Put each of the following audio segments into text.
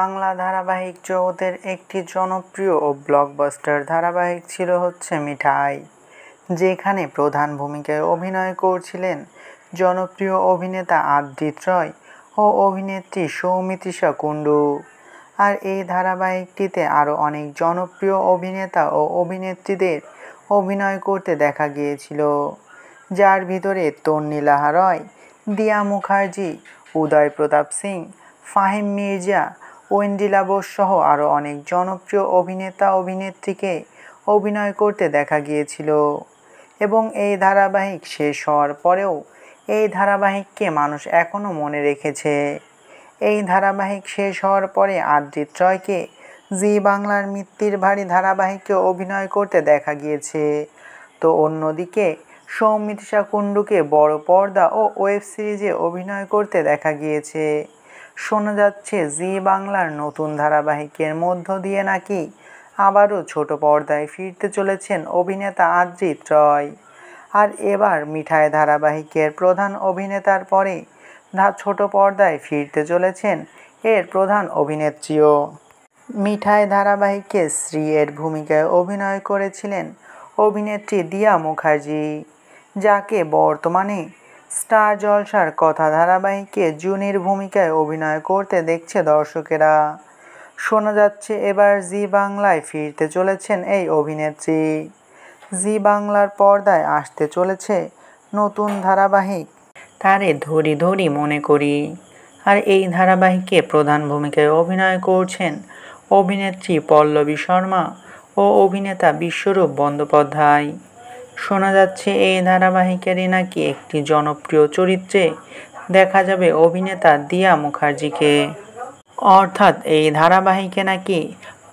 বাংলা ধারাবাহিক জগতের একটি জনপ্রিয় ও ব্লকবাস্টার ধারাবাহিক ছিল হচ্ছে মিঠাই, যেখানে প্রধান ভূমিকায় অভিনয় করছিলেন জনপ্রিয় অভিনেতা আদ্রিত রয় ও অভিনেত্রী সৌমিত্রিষা কুণ্ডু। আর এই ধারাবাহিকটিতে আরও অনেক জনপ্রিয় অভিনেতা ও অভিনেত্রীদের অভিনয় করতে দেখা গিয়েছিল, যার ভিতরে তন্নি লাহা রয়, দিয়া মুখার্জি, উদয় প্রতাপ সিং, ফাহিম মির্জা, ওয়েন্ডিলা বোস সহ আরও অনেক জনপ্রিয় অভিনেতা অভিনেত্রীকে অভিনয় করতে দেখা গিয়েছিল। এবং এই ধারাবাহিক শেষ হওয়ার পরেও এই ধারাবাহিককে মানুষ এখনও মনে রেখেছে। এই ধারাবাহিক শেষ হওয়ার পরে আদ্রিত রয়কে জি বাংলার মিত্তির বাড়ি ধারাবাহিকে অভিনয় করতে দেখা গিয়েছে। তো অন্যদিকে সৌমিত্রিষা কুণ্ডুকে বড় পর্দা ও ওয়েব সিরিজে অভিনয় করতে দেখা গিয়েছে। শোনা যাচ্ছে জি বাংলার নতুন ধারাবাহিকের মধ্য দিয়ে নাকি আবারও ছোট পর্দায় ফিরতে চলেছেন অভিনেতা আদ্রিত রয়। আর এবার মিঠাই ধারাবাহিকের প্রধান অভিনেতার পরে ছোট পর্দায় ফিরতে চলেছেন এর প্রধান অভিনেত্রীও। মিঠাই ধারাবাহিকে শ্রী এর ভূমিকায় অভিনয় করেছিলেন অভিনেত্রী দিয়া মুখার্জি, যাকে বর্তমানে স্টার জলসার কথা ধারাবাহিকে জুনির ভূমিকায় অভিনয় করতে দেখছে দর্শকেরা। শোনা যাচ্ছে এবার জি বাংলায় ফিরতে চলেছেন এই অভিনেত্রী। জি বাংলার পর্দায় আসতে চলেছে নতুন ধারাবাহিক তারে ধরি ধরি মনে করি। আর এই ধারাবাহিকে প্রধান ভূমিকায় অভিনয় করছেন অভিনেত্রী পল্লবী শর্মা ও অভিনেতা বিশ্বরূপ বন্দ্যোপাধ্যায়। শোনা যাচ্ছে এই ধারাবাহিকেরই নাকি একটি জনপ্রিয় চরিত্রে দেখা যাবে অভিনেতা দিয়া মুখার্জিকে। অর্থাৎ এই ধারাবাহিকে নাকি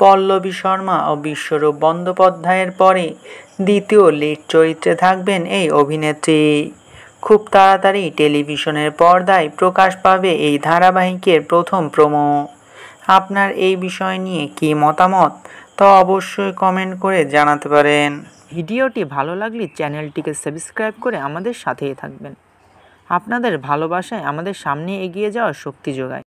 পল্লবী শর্মা ও বিশ্বরূপ বন্দ্যোপাধ্যায়ের পরে দ্বিতীয় লিড চরিত্রে থাকবেন এই অভিনেত্রী। খুব তাড়াতাড়ি টেলিভিশনের পর্দায় প্রকাশ পাবে এই ধারাবাহিকের প্রথম প্রোমো। আপনার এই বিষয় নিয়ে কী মতামত তা অবশ্যই কমেন্ট করে জানাতে পারেন। ভিডিওটি ভালো লাগলে চ্যানেলটিকে সাবস্ক্রাইব করে আমাদের সাথেই থাকবেন। আপনাদের ভালোবাসায় আমাদের সামনে এগিয়ে যাওয়ার শক্তি যোগায়।